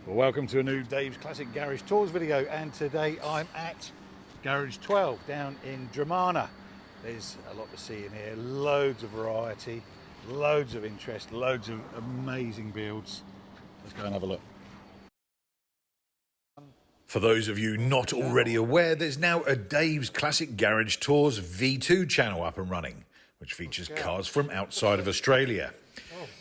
Well, welcome to a new Dave's Classic Garage Tours video, and today I'm at Garage 12 down in Dromana. There's a lot to see in here, loads of variety, loads of interest, loads of amazing builds. Let's go and have a look. For those of you not already aware, there's now a Dave's Classic Garage Tours V2 channel up and running, which features cars from outside of Australia.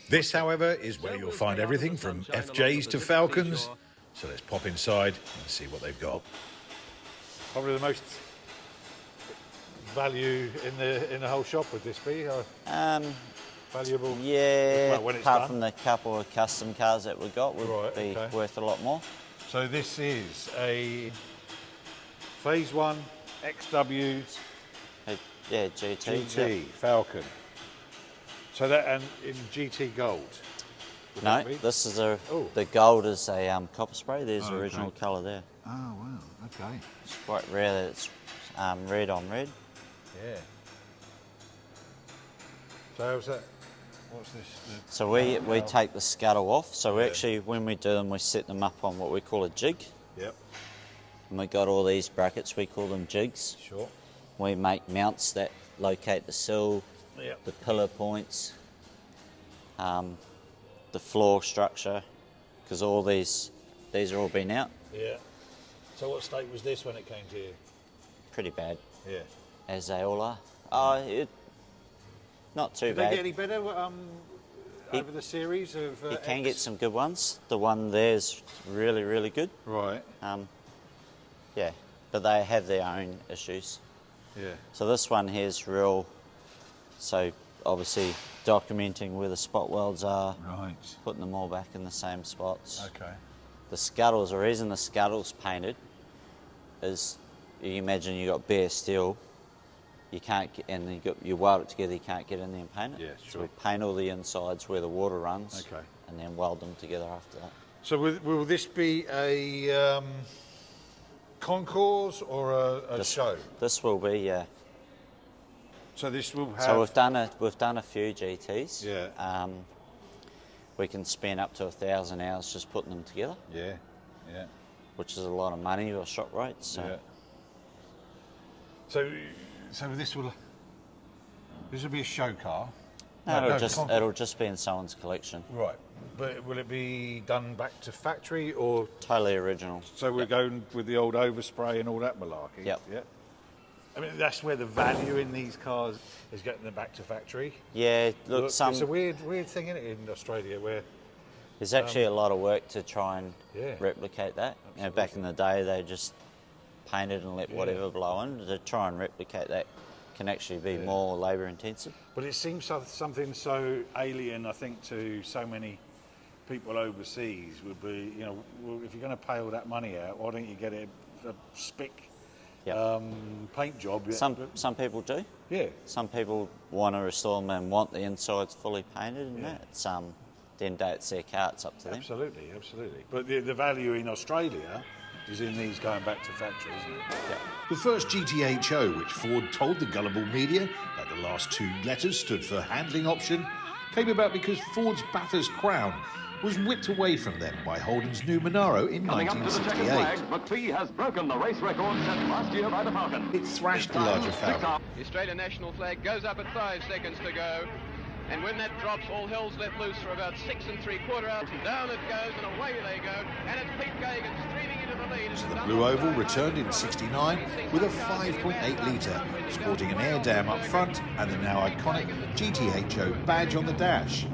This, however, is where you'll find everything from FJs to Falcons. So let's pop inside and see what they've got. Probably the most value in the whole shop would this be? Valuable? Yeah, well, when it's apart done. from the couple of custom cars that we got, would be worth a lot more. So this is a Phase 1 XW GT Falcon. So that, and in GT Gold. No, this is the gold is a copper spray. There's the original colour there. Oh wow, okay. It's quite rare that it's red on red. Yeah. So how's that? What's this? So we take the scuttle off. So we actually, when we do them, we set them up on what we call a jig. Yep. And we got all these brackets. We call them jigs. Sure. We make mounts that locate the sill. Yep. The pillar points, the floor structure, because all these are all been out. Yeah. So what state was this when it came to you? Pretty bad. Yeah. As they all are. Not too Did bad. they get any better over the series of? You can get some good ones. The one there's really, really good. Right. Yeah, but they have their own issues. Yeah. So this one here's real. So obviously documenting where the spot welds are, right, putting them all back in the same spots. Okay. The scuttles, the reason the scuttle's painted is, you imagine you got bare steel, you can't get, and you weld it together, you can't get in there and paint it. Yeah, sure. So we paint all the insides where the water runs, okay, and then weld them together after that. So will this be a concours or a show? This will be, yeah. So this will have. So we've done a few GTs. Yeah. We can spend up to 1,000 hours just putting them together. Yeah. Yeah. Which is a lot of money or shop rates. So. Yeah. So this will be a show car. No, it'll just be in someone's collection. Right. But will it be done back to factory or totally original? So we're going with the old overspray and all that malarkey. Yep. Yeah. I mean, that's where the value in these cars is getting them back to factory. Yeah, look, it's a weird thing, isn't it, in Australia, where there's actually a lot of work to try and replicate that. Absolutely. You know, back in the day, they just painted and let whatever blow in. To try and replicate that can actually be more labour intensive. But it seems something so alien, I think, to so many people overseas would be, you know, well, if you're going to pay all that money out, why don't you get a spick paint job? Some people do. Yeah. Some people want to restore them and want the insides fully painted, and that. It's then it's their car. It's up to them. Absolutely, absolutely. But the value in Australia is in these going back to factory, isn't it? Yeah. The first GTHO, which Ford told the gullible media that the last two letters stood for handling option, came about because Ford's Bathurst Crown was whipped away from them by Holden's new Monaro in 1968. McPhee has broken the race record set last year by the Falcon. It thrashed the larger Falcon. The Australian national flag goes up at 5 seconds to go, and when that drops, all hell's let loose for about 6 3/4 hours, and down it goes, and away they go, and it's Pete Gagan streaming into the lead. So the Blue Oval returned in '69 with a 5.8 litre, sporting an air dam up front and the now iconic GTHO badge on the dash.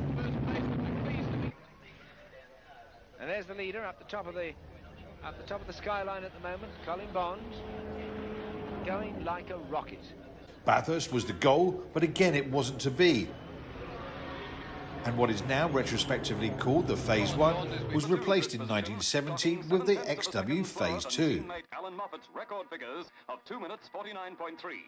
And there's the leader up the top of the skyline at the moment, Colin Bond, going like a rocket. Bathurst was the goal, but again it wasn't to be. And what is now retrospectively called the Phase 1 was replaced in 1970 with the XW Phase 2. Alan Moffat's record figures of 2 minutes 49.3.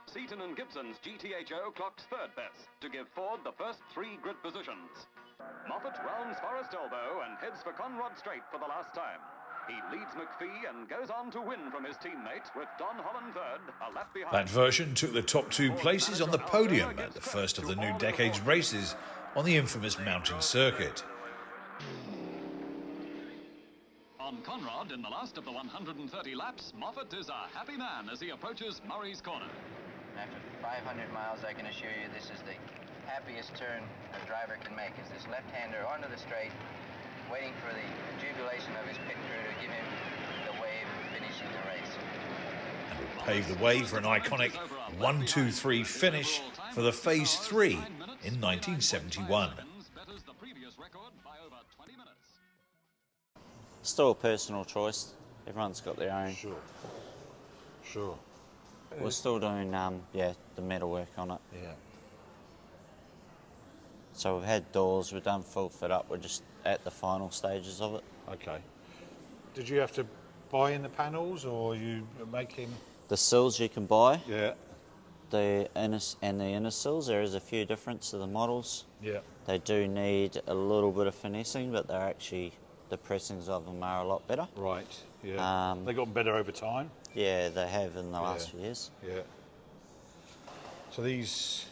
Seaton and Gibson's GTHO clocks third best to give Ford the first 3 grid positions. Moffat rounds Forest Elbow and heads for Conrod Straight for the last time. He leads McPhee and goes on to win from his teammate with Don Holland third, a lap behind. That version took the top 2 places on the podium at the first of the new decade's races on the infamous mountain circuit. On Conrod, in the last of the 130 laps, Moffat is a happy man as he approaches Murray's Corner. After 500 miles, I can assure you this is the happiest turn a driver can make, is this left-hander onto the straight, waiting for the jubilation of his pit crew to give him the wave finishing the race. Paved the way for an iconic 1-2-3 finish for the Phase 3 in 1971. Still a personal choice. Everyone's got their own. Sure. We're still doing, the metalwork on it. Yeah. So we've had doors, we've done full fit up, we're just at the final stages of it. Okay. Did you have to buy in the panels, or are you making? The sills you can buy. Yeah. The inner sills, there is a few difference to the models. Yeah. They do need a little bit of finessing, but they're actually, the pressings of them are a lot better. Right. Yeah. They got better over time. Yeah, they have in the last few years. Yeah. So these,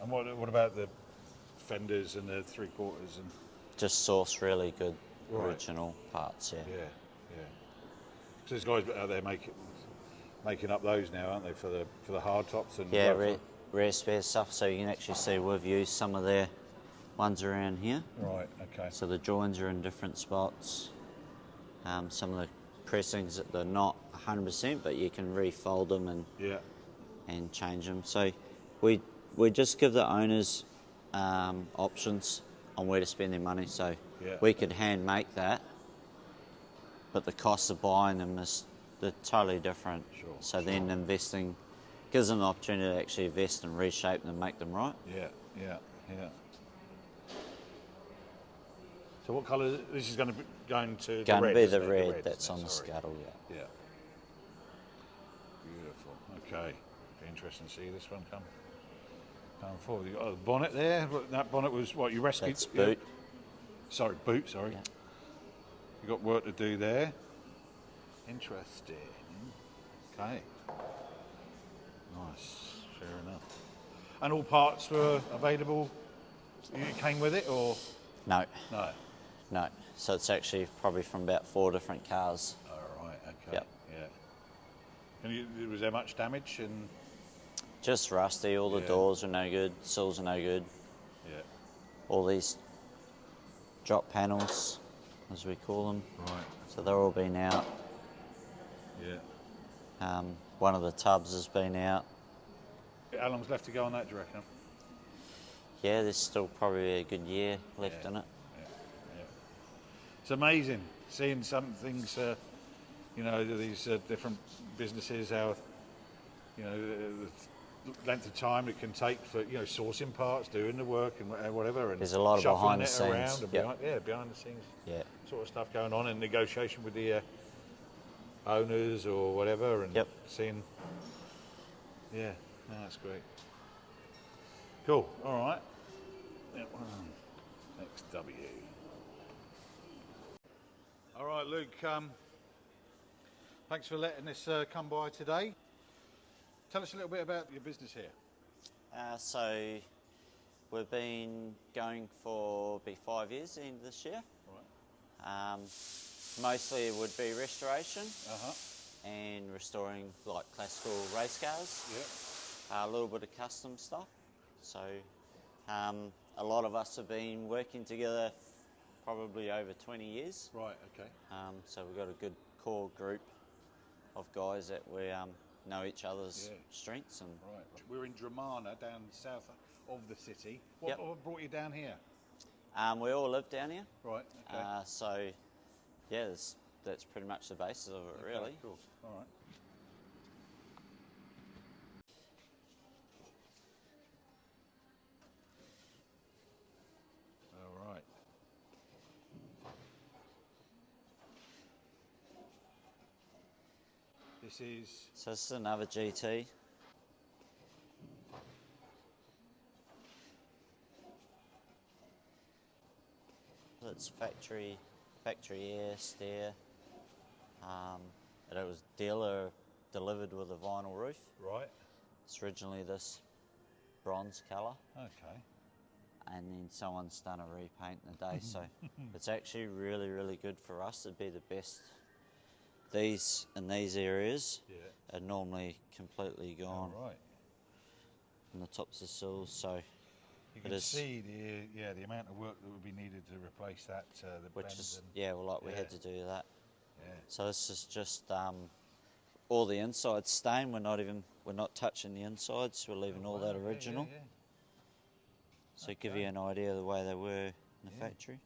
and what about the fenders and the 3/4 and? Just source really good original parts. Yeah. Yeah. So there's guys out there making up those now, aren't they, for the hard tops and? Yeah, rare spare stuff. So you can actually see we've used some of their ones around here. Right. Okay. So the joins are in different spots. Some of the pressings that they're not 100%, but you can refold them and change them. So we just give the owners options on where to spend their money. So we could hand make that, but the cost of buying them they're totally different. So then investing gives them the opportunity to actually invest and reshape them and make them right. Yeah. So what colour? This is going to be going to the Going red. to be the isn't it? red that's on the scuttle. Yeah. Beautiful. Okay. Be interesting to see this one come forward. You got a bonnet there. That bonnet was what you rescued. That's boot. Sorry, boot. Sorry. Yeah. You got work to do there. Interesting. Okay. Nice. Fair enough. And all parts were available. You came with it, or No. no? So it's actually probably from about 4 different cars. All right. Okay. Yep. Yeah. And was there much damage? And Just rusty. All the doors are no good. Sills are no good. yeah. All these drop panels, as we call them. Right. So they're all been out. Yeah. One of the tubs has been out. How long's left to go on that, do you reckon? Yeah, there's still probably a good year left in it. Yeah. It's amazing seeing some things, these different businesses, how, the length of time it can take for, sourcing parts, doing the work and whatever. And there's a lot of shuffling behind the it scenes. around and behind the scenes sort of stuff going on, and negotiation with the owners or whatever, and seeing. Yeah, no, that's great. Cool. All right. XW. All right, Luke. Thanks for letting us come by today. Tell us a little bit about your business here. So we've been going for 5 years the end of this year. Right. Mostly it would be restoration and restoring like classical race cars. Yeah. A little bit of custom stuff. So a lot of us have been working together probably over 20 years. Right. Okay. So we've got a good core group of guys that we know each other's strengths. And right. We're in Dromana, down south of the city. What brought you down here? We all live down here. Right. Okay. So yeah, that's pretty much the basis of it, really. Cool. All right. All right. So this is another GT. It's factory air, steer. It was dealer delivered with a vinyl roof. Right. It's originally this bronze colour. Okay. and then someone's done a repaint in a day. So it's actually really, really good for us. It'd be the best. These in these areas are normally completely gone. Oh, right. On the tops of sills, so you can see the amount of work that would be needed to replace that. Which is we had to do that. Yeah. So this is just all the inside stain. We're not touching the insides. We're leaving all that original. Yeah. So give you an idea of the way they were in the factory.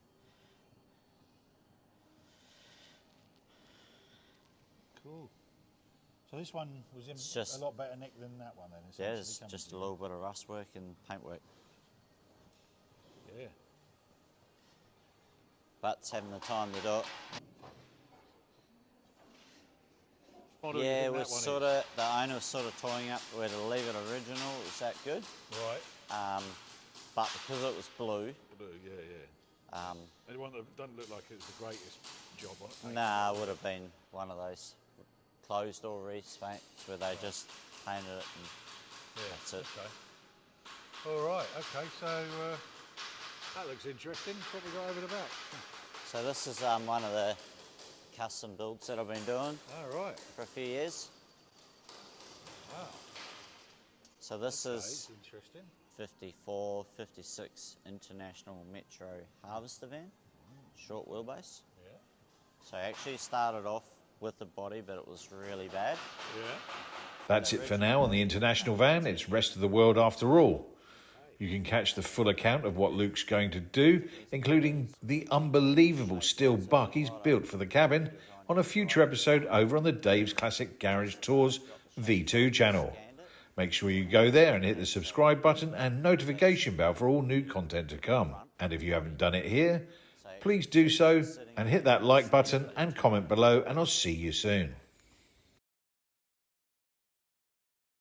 Cool. So this one was in a lot better nick than that one then? Yeah, it's just a little bit of rust work and paint work. Yeah. But it's having the time to do it. Yeah, we're sort of, the owner was sort of toying up whether to leave it original. Is that good? Right. But because it was blue. And one that doesn't look like it's the greatest job on it. Nah, it would have been one of those closed door reefs where they just painted it and that's it. Okay. All right. Okay. So that looks interesting. What we got over the back? So this is one of the custom builds that I've been doing. Oh, right. For a few years. Wow. So this is interesting. 54, 56 International Metro Harvester van, short wheelbase. Yeah. So I actually started off with the body, but it was really bad. Yeah. That's it for now on the International van. It's rest of the world after all. You can catch the full account of what Luke's going to do, including the unbelievable steel buck he's built for the cabin, on a future episode over on the Dave's Classic Garage Tours V2 channel. Make sure you go there and hit the subscribe button and notification bell for all new content to come. And if you haven't done it here, please do so and hit that like button and comment below, and I'll see you soon.